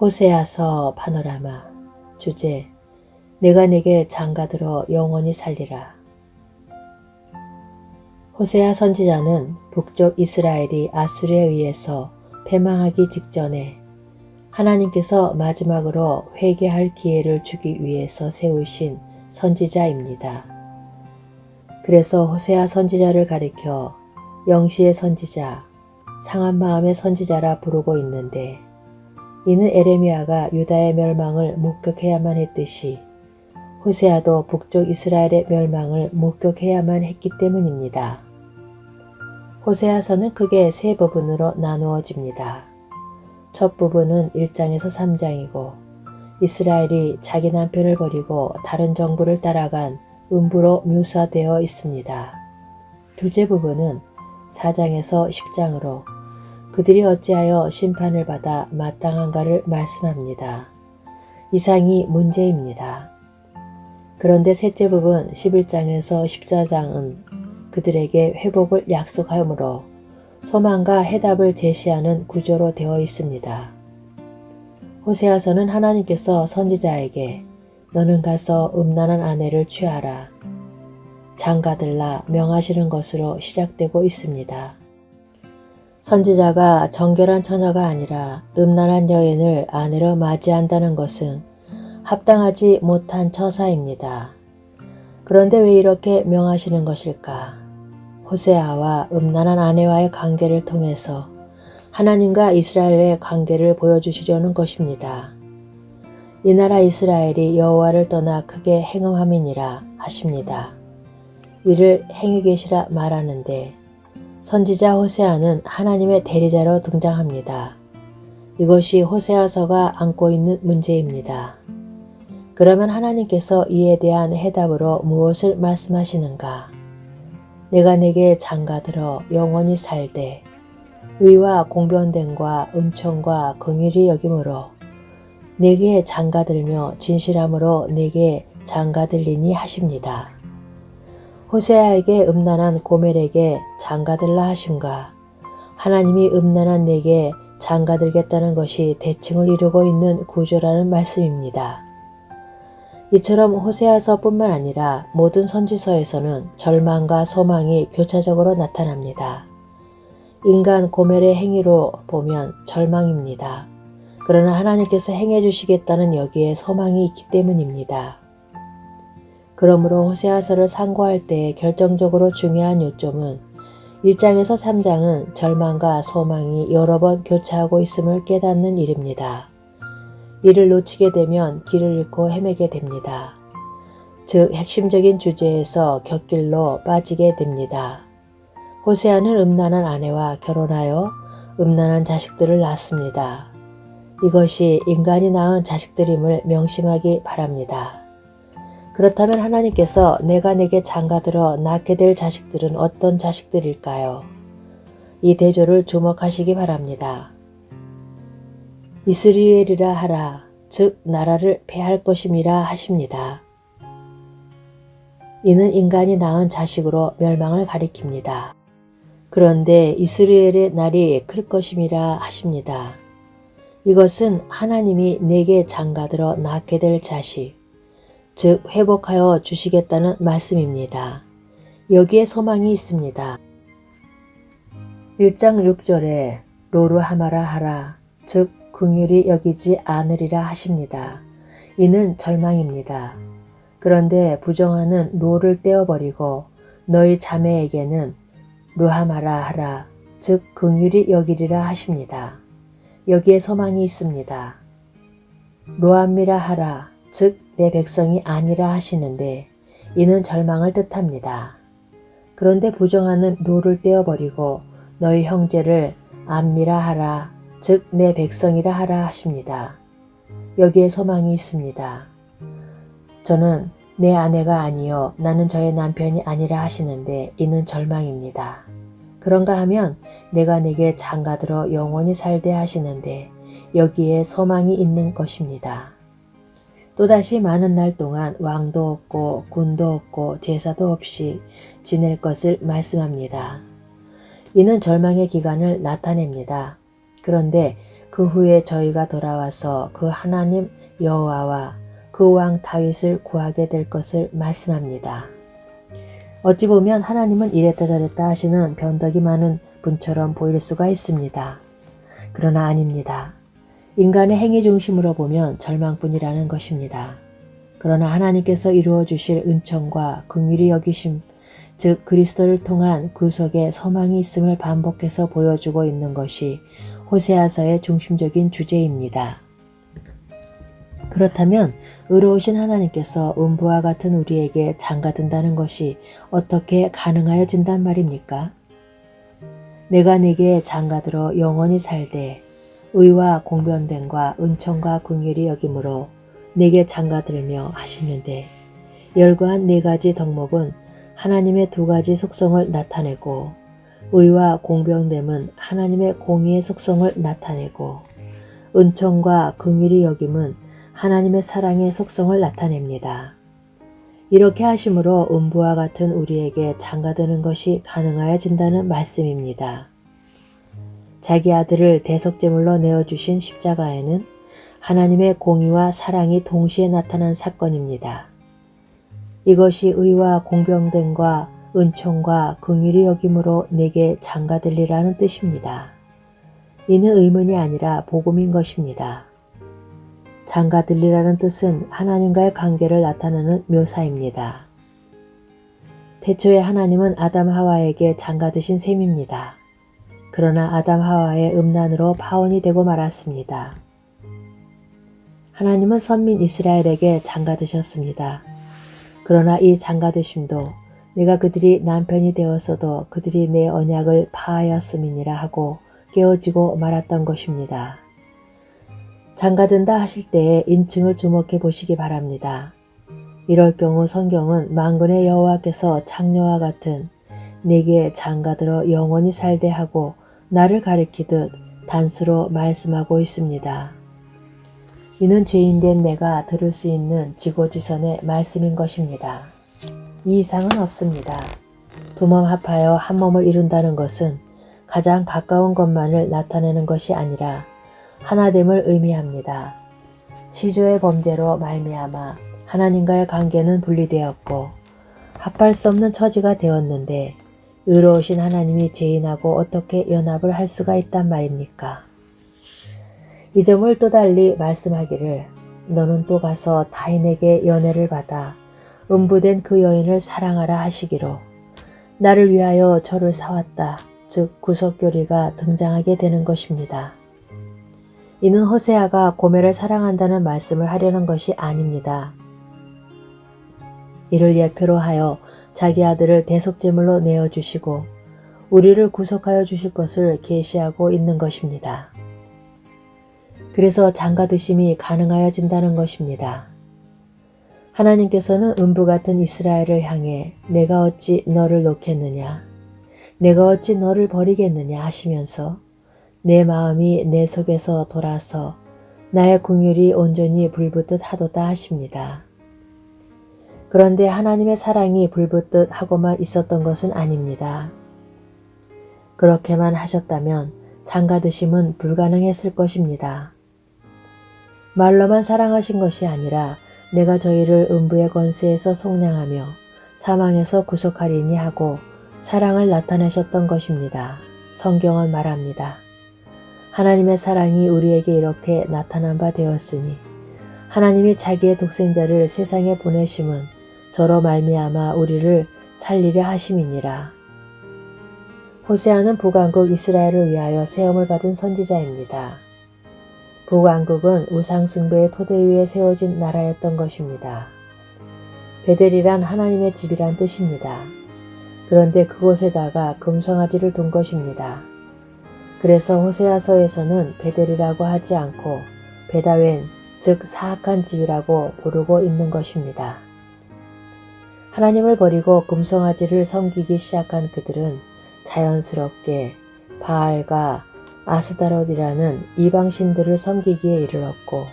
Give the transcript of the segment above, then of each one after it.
호세아서 파노라마. 주제: 내가 네게 장가들어 영원히 살리라. 호세아 선지자는 북쪽 이스라엘이 아수르에 의해서 패망하기 직전에 하나님께서 마지막으로 회개할 기회를 주기 위해서 세우신 선지자입니다. 그래서 호세아 선지자를 가리켜 영시의 선지자, 상한 마음의 선지자라 부르고 있는데, 이는 에레미야가 유다의 멸망을 목격해야만 했듯이 호세아도 북쪽 이스라엘의 멸망을 목격해야만 했기 때문입니다. 호세아서는 크게 세 부분으로 나누어집니다. 첫 부분은 1장에서 3장이고 이스라엘이 자기 남편을 버리고 다른 정부를 따라간 음부로 묘사되어 있습니다. 둘째 부분은 4장에서 10장으로 그들이 어찌하여 심판을 받아 마땅한가를 말씀합니다. 이상이 문제입니다. 그런데 셋째 부분 11장에서 14장은 그들에게 회복을 약속하므로 소망과 해답을 제시하는 구조로 되어 있습니다. 호세아서는 하나님께서 선지자에게 너는 가서 음란한 아내를 취하라, 장가들라 명하시는 것으로 시작되고 있습니다. 선지자가 정결한 처녀가 아니라 음란한 여인을 아내로 맞이한다는 것은 합당하지 못한 처사입니다. 그런데 왜 이렇게 명하시는 것일까? 호세아와 음란한 아내와의 관계를 통해서 하나님과 이스라엘의 관계를 보여주시려는 것입니다. 이 나라 이스라엘이 여호와를 떠나 크게 행음함이니라 하십니다. 이를 행위 계시라 말하는데 선지자 호세아는 하나님의 대리자로 등장합니다. 이것이 호세아서가 안고 있는 문제입니다. 그러면 하나님께서 이에 대한 해답으로 무엇을 말씀하시는가? 내가 네게 장가들어 영원히 살되 의와 공변됨과 은총과 긍휼이 여김으로 네게 장가들며 진실함으로 네게 장가들리니 하십니다. 호세아에게 음란한 고멜에게 장가들라 하심과 하나님이 음란한 네게 장가들겠다는 것이 대칭을 이루고 있는 구조라는 말씀입니다. 이처럼 호세아서뿐만 아니라 모든 선지서에서는 절망과 소망이 교차적으로 나타납니다. 인간 고멜의 행위로 보면 절망입니다. 그러나 하나님께서 행해 주시겠다는 여기에 소망이 있기 때문입니다. 그러므로 호세아서를 상고할 때 결정적으로 중요한 요점은 1장에서 3장은 절망과 소망이 여러 번 교차하고 있음을 깨닫는 일입니다. 이를 놓치게 되면 길을 잃고 헤매게 됩니다. 즉 핵심적인 주제에서 곁길로 빠지게 됩니다. 호세아는 음란한 아내와 결혼하여 음란한 자식들을 낳습니다. 이것이 인간이 낳은 자식들임을 명심하기 바랍니다. 그렇다면 하나님께서 내가 네게 장가들어 낳게 될 자식들은 어떤 자식들일까요? 이 대조를 주목하시기 바랍니다. 이스라엘이라 하라, 즉 나라를 패할 것임이라 하십니다. 이는 인간이 낳은 자식으로 멸망을 가리킵니다. 그런데 이스라엘의 날이 클 것임이라 하십니다. 이것은 하나님이 내게 장가들어 낳게 될 자식, 즉 회복하여 주시겠다는 말씀입니다. 여기에 소망이 있습니다. 1장 6절에 로루하마라 하라, 즉 긍휼히 여기지 않으리라 하십니다. 이는 절망입니다. 그런데 부정하는 로를 떼어버리고 너희 자매에게는 루하마라 하라, 즉 긍휼히 여기리라 하십니다. 여기에 소망이 있습니다. 로암미라 하라, 즉 내 백성이 아니라 하시는데 이는 절망을 뜻합니다. 그런데 부정하는 로를 떼어버리고 너희 형제를 암미라 하라, 즉 내 백성이라 하라 하십니다. 여기에 소망이 있습니다. 저는 내 아내가 아니요 나는 저의 남편이 아니라 하시는데 이는 절망입니다. 그런가 하면 내가 네게 장가들어 영원히 살되 하시는데 여기에 소망이 있는 것입니다. 또다시 많은 날 동안 왕도 없고 군도 없고 제사도 없이 지낼 것을 말씀합니다. 이는 절망의 기간을 나타냅니다. 그런데 그 후에 저희가 돌아와서 그 하나님 여호와와 그 왕 다윗을 구하게 될 것을 말씀합니다. 어찌 보면 하나님은 이랬다 저랬다 하시는 변덕이 많은 분처럼 보일 수가 있습니다. 그러나 아닙니다. 인간의 행위 중심으로 보면 절망뿐이라는 것입니다. 그러나 하나님께서 이루어 주실 은총과 긍휼히 여기심, 즉 그리스도를 통한 구속의 소망이 있음을 반복해서 보여주고 있는 것이 호세아서의 중심적인 주제입니다. 그렇다면 의로우신 하나님께서 음부와 같은 우리에게 장가든다는 것이 어떻게 가능하여진단 말입니까? 내가 네게 장가들어 영원히 살되 의와 공변됨과 은총과 긍휼이 여김으로 내게 장가들며 하시는데, 열거한 네 가지 덕목은 하나님의 두 가지 속성을 나타내고 의와 공병됨은 하나님의 공의의 속성을 나타내고 은총과 긍휼이 여김은 하나님의 사랑의 속성을 나타냅니다. 이렇게 하심으로 음부와 같은 우리에게 장가드는 것이 가능하여진다는 말씀입니다. 자기 아들을 대속제물로 내어주신 십자가에는 하나님의 공의와 사랑이 동시에 나타난 사건입니다. 이것이 의와 공병됨과 은총과 긍휼이 여김으로 내게 장가들리라는 뜻입니다. 이는 의문이 아니라 복음인 것입니다. 장가들리라는 뜻은 하나님과의 관계를 나타내는 묘사입니다. 태초에 하나님은 아담 하와에게 장가드신 셈입니다. 그러나 아담 하와의 음란으로 파혼이 되고 말았습니다. 하나님은 선민 이스라엘에게 장가드셨습니다. 그러나 이 장가드심도 내가 그들이 남편이 되었어도 그들이 내 언약을 파하였음이니라 하고 깨어지고 말았던 것입니다. 장가든다 하실 때에 인칭을 주목해 보시기 바랍니다. 이럴 경우 성경은 만군의 여호와께서 창녀와 같은 내게 장가들어 영원히 살되 하고 나를 가리키듯 단수로 말씀하고 있습니다. 이는 죄인된 내가 들을 수 있는 지고지선의 말씀인 것입니다. 이 이상은 없습니다. 두 몸 합하여 한 몸을 이룬다는 것은 가장 가까운 것만을 나타내는 것이 아니라 하나됨을 의미합니다. 시조의 범죄로 말미암아 하나님과의 관계는 분리되었고 합할 수 없는 처지가 되었는데 의로우신 하나님이 죄인하고 어떻게 연합을 할 수가 있단 말입니까? 이 점을 또 달리 말씀하기를 너는 또 가서 타인에게 연애를 받아 음부된 그 여인을 사랑하라 하시기로 나를 위하여 저를 사왔다. 즉 구속교리가 등장하게 되는 것입니다. 이는 호세아가 고멜을 사랑한다는 말씀을 하려는 것이 아닙니다. 이를 예표로 하여 자기 아들을 대속제물로 내어주시고 우리를 구속하여 주실 것을 계시하고 있는 것입니다. 그래서 장가드심이 가능하여진다는 것입니다. 하나님께서는 음부 같은 이스라엘을 향해 내가 어찌 너를 놓겠느냐, 내가 어찌 너를 버리겠느냐 하시면서 내 마음이 내 속에서 돌아서 나의 긍휼이 온전히 불붙듯 하도다 하십니다. 그런데 하나님의 사랑이 불붙듯 하고만 있었던 것은 아닙니다. 그렇게만 하셨다면 장가드심은 불가능했을 것입니다. 말로만 사랑하신 것이 아니라 내가 저희를 음부의 권세에서 속량하며 사망에서 구속하리니 하고 사랑을 나타내셨던 것입니다. 성경은 말합니다. 하나님의 사랑이 우리에게 이렇게 나타난 바 되었으니 하나님이 자기의 독생자를 세상에 보내심은 저로 말미암아 우리를 살리려 하심이니라. 호세아는 북왕국 이스라엘을 위하여 세움을 받은 선지자입니다. 북왕국은 우상숭배의 토대 위에 세워진 나라였던 것입니다. 베델이란 하나님의 집이란 뜻입니다. 그런데 그곳에다가 금송아지를 둔 것입니다. 그래서 호세아서에서는 베델이라고 하지 않고 베다웬, 즉 사악한 집이라고 부르고 있는 것입니다. 하나님을 버리고 금송아지를 섬기기 시작한 그들은 자연스럽게 바알과 아스다롯이라는 이방신들을 섬기기에 이르렀고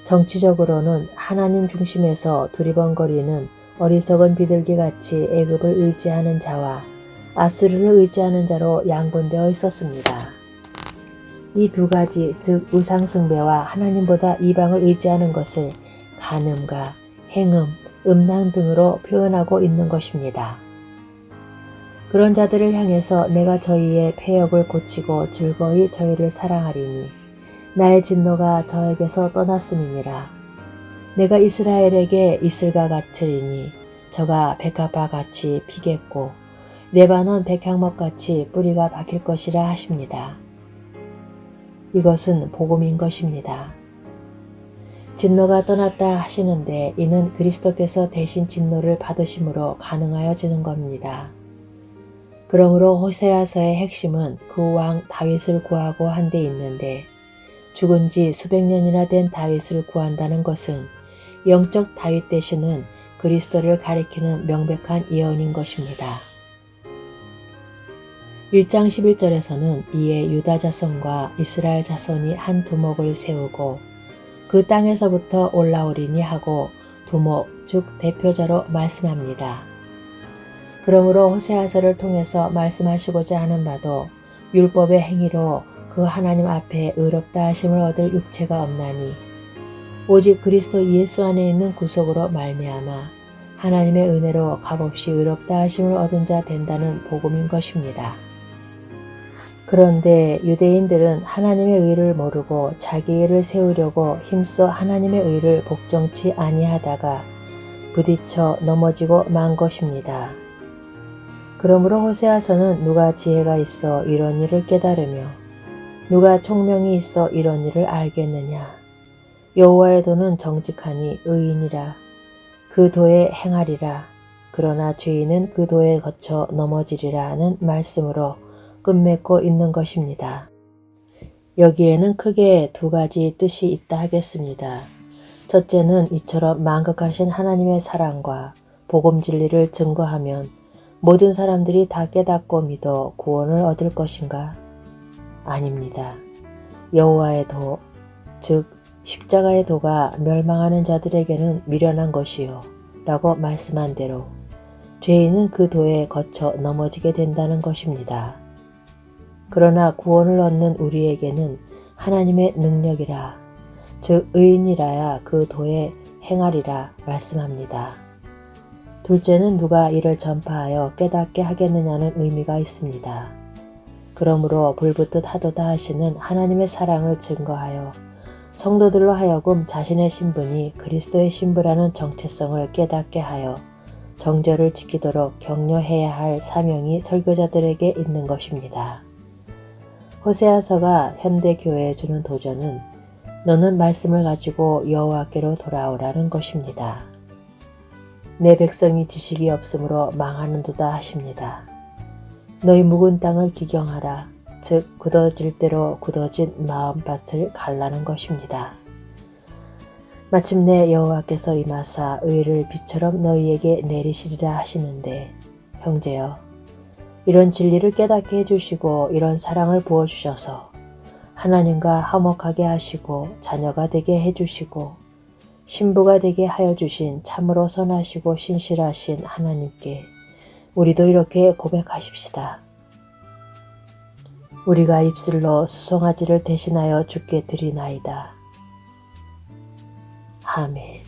정치적으로는 하나님 중심에서 두리번거리는 어리석은 비둘기같이 애굽을 의지하는 자와 아수르를 의지하는 자로 양분되어 있었습니다. 이 두 가지, 즉 우상숭배와 하나님보다 이방을 의지하는 것을 간음과 행음, 음란 등으로 표현하고 있는 것입니다. 그런 자들을 향해서 내가 저희의 패역을 고치고 즐거이 저희를 사랑하리니 나의 진노가 저에게서 떠났음이니라. 내가 이스라엘에게 이슬과 같으리니 저가 백합화 같이 피겠고 레바논 백향목같이 뿌리가 박힐 것이라 하십니다. 이것은 복음인 것입니다. 진노가 떠났다 하시는데 이는 그리스도께서 대신 진노를 받으심으로 가능하여지는 겁니다. 그러므로 호세아서의 핵심은 그 왕 다윗을 구하고 한 데 있는데 죽은 지 수백 년이나 된 다윗을 구한다는 것은 영적 다윗 되시는 그리스도를 가리키는 명백한 예언인 것입니다. 1장 11절에서는 이에 유다 자손과 이스라엘 자손이 한 두목을 세우고 그 땅에서부터 올라오리니 하고 두목, 즉 대표자로 말씀합니다. 그러므로 호세아서를 통해서 말씀하시고자 하는 바도 율법의 행위로 그 하나님 앞에 의롭다 하심을 얻을 육체가 없나니 오직 그리스도 예수 안에 있는 구속으로 말미암아 하나님의 은혜로 값없이 의롭다 하심을 얻은 자 된다는 복음인 것입니다. 그런데 유대인들은 하나님의 의를 모르고 자기 의를 세우려고 힘써 하나님의 의를 복종치 아니하다가 부딪혀 넘어지고 만 것입니다. 그러므로 호세아서는 누가 지혜가 있어 이런 일을 깨달으며 누가 총명이 있어 이런 일을 알겠느냐. 여호와의 도는 정직하니 의인이라. 그 도에 행하리라. 그러나 죄인은 그 도에 거쳐 넘어지리라 하는 말씀으로 끝맺고 있는 것입니다. 여기에는 크게 두 가지 뜻이 있다 하겠습니다. 첫째는 이처럼 만극하신 하나님의 사랑과 복음 진리를 증거하면 모든 사람들이 다 깨닫고 믿어 구원을 얻을 것인가? 아닙니다. 여호와의 도, 즉 십자가의 도가 멸망하는 자들에게는 미련한 것이요 라고 말씀한 대로 죄인은 그 도에 거쳐 넘어지게 된다는 것입니다. 그러나 구원을 얻는 우리에게는 하나님의 능력이라, 즉 의인이라야 그 도에 행하리라 말씀합니다. 둘째는 누가 이를 전파하여 깨닫게 하겠느냐는 의미가 있습니다. 그러므로 불붙듯 하도다 하시는 하나님의 사랑을 증거하여 성도들로 하여금 자신의 신분이 그리스도의 신부라는 정체성을 깨닫게 하여 정절을 지키도록 격려해야 할 사명이 설교자들에게 있는 것입니다. 호세아서가 현대 교회에 주는 도전은 너는 말씀을 가지고 여호와께로 돌아오라는 것입니다. 내 백성이 지식이 없으므로 망하는도다 하십니다. 너희 묵은 땅을 기경하라. 즉 굳어질 대로 굳어진 마음밭을 갈라는 것입니다. 마침내 여호와께서 임하사 의를 비처럼 너희에게 내리시리라 하시는데 형제여, 이런 진리를 깨닫게 해주시고 이런 사랑을 부어주셔서 하나님과 화목하게 하시고 자녀가 되게 해주시고 신부가 되게 하여 주신 참으로 선하시고 신실하신 하나님께 우리도 이렇게 고백하십시다. 우리가 입술로 수송아지를 대신하여 주께 드리나이다. 아멘.